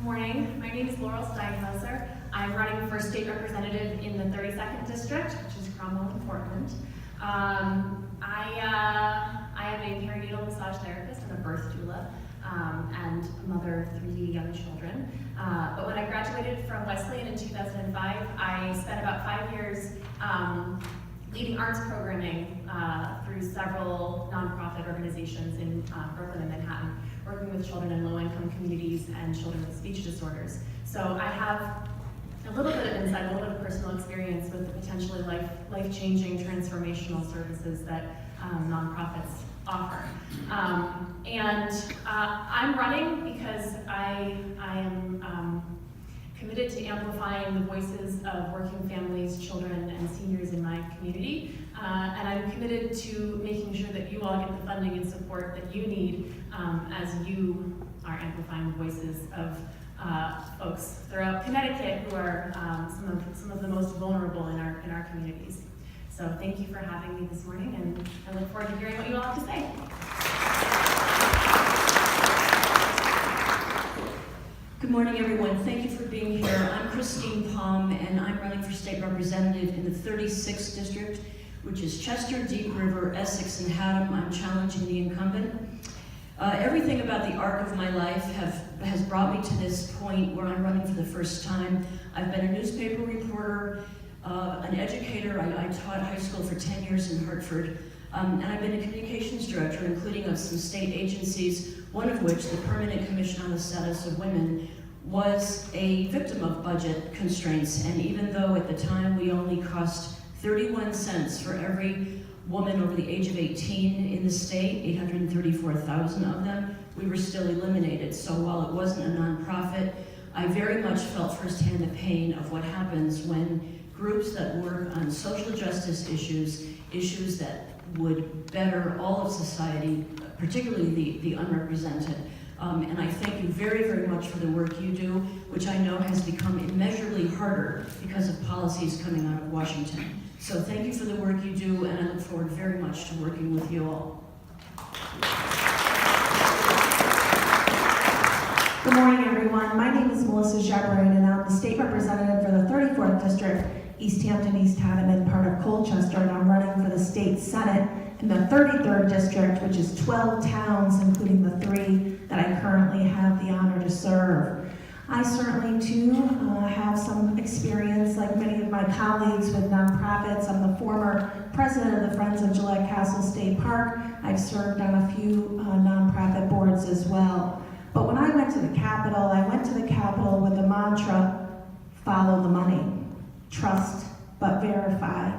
Morning, my name is Laurel Steinhauser. I'm running for state representative in the 32nd district, which is Cromwell and Portland. I am a perinatal massage therapist and a birth doula, and a mother of 3 young children. But when I graduated from Wesleyan in 2005, I spent about 5 years leading arts programming through several nonprofit organizations in Brooklyn and Manhattan, working with children in low-income communities and children with speech disorders. So I have a little bit of insight, a little bit of personal experience with the potentially life-changing transformational services that nonprofits offer. I'm running because I am committed to amplifying the voices of working families, children, and seniors in my community. And I'm committed to making sure that you all get the funding and support that you need as you are amplifying the voices of folks throughout Connecticut who are some of the most vulnerable in our communities. So thank you for having me this morning, and I look forward to hearing what you all have to say. Good morning, everyone. Thank you for being here. I'm Christine Palm, and I'm running for state representative in the 36th district, which is Chester, Deep River, Essex, and Haddam. I'm challenging the incumbent. Everything about the arc of my life has brought me to this point where I'm running for the first time. I've been a newspaper reporter, an educator. I taught high school for 10 years in Hartford, and I've been a communications director, including of some state agencies, one of which, the Permanent Commission on the Status of Women, was a victim of budget constraints. And even though at the time we only cost 31 cents for every woman over the age of 18 in the state, 834,000 of them, we were still eliminated. So while it wasn't a nonprofit, I very much felt firsthand the pain of what happens when groups that work on social justice issues that would better all of society, particularly the unrepresented. And I thank you very, very much for the work you do, which I know has become immeasurably harder because of policies coming out of Washington. So thank you for the work you do, and I look forward very much to working with you all. Good morning, everyone. My name is Melissa Jabrin, and I'm the state representative for the 34th District, East Hampton, East Haddam, and part of Colchester, and I'm running for the state senate in the 33rd District, which is 12 towns, including the 3 that I currently have the honor to serve. I certainly, too, have some experience, like many of my colleagues, with nonprofits. I'm the former president of the Friends of Gillette Castle State Park. I've served on a few nonprofit boards as well. But when I went to the Capitol, with the mantra, follow the money, trust but verify.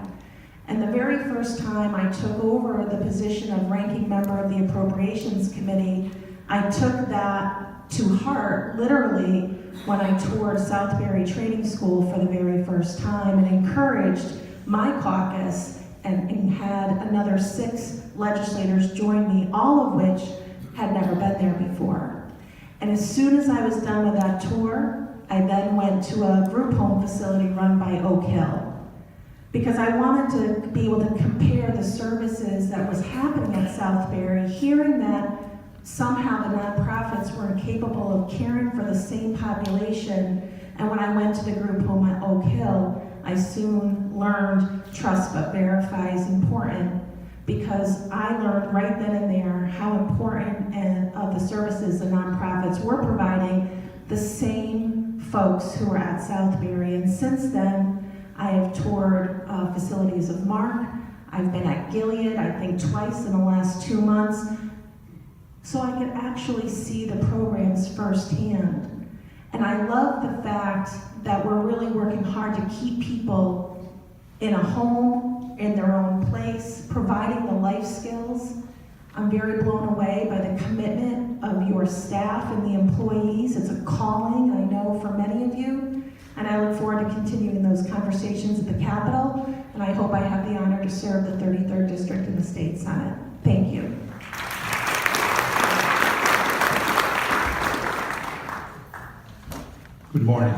And the very first time I took over the position of ranking member of the Appropriations Committee, I took that to heart, literally, when I toured Southbury Training School for the very first time and encouraged my caucus and had another 6 legislators join me, all of which had never been there before. And as soon as I was done with that tour, I then went to a group home facility run by Oak Hill, because I wanted to be able to compare the services that was happening at Southbury, hearing that somehow the nonprofits were incapable of caring for the same population. And when I went to the group home at Oak Hill, I soon learned trust but verify is important, because I learned right then and there how important of the services the nonprofits were providing the same folks who were at Southbury. And since then, I have toured facilities of Mark. I've been at Gilead, I think twice in the last 2 months, so I could actually see the programs firsthand. And I love the fact that we're really working hard to keep people in a home, in their own place, providing the life skills. I'm very blown away by the commitment of your staff and the employees. It's a calling, I know, for many of you. And I look forward to continuing those conversations at the Capitol, and I hope I have the honor to serve the 33rd District in the State Senate. Thank you. Good morning.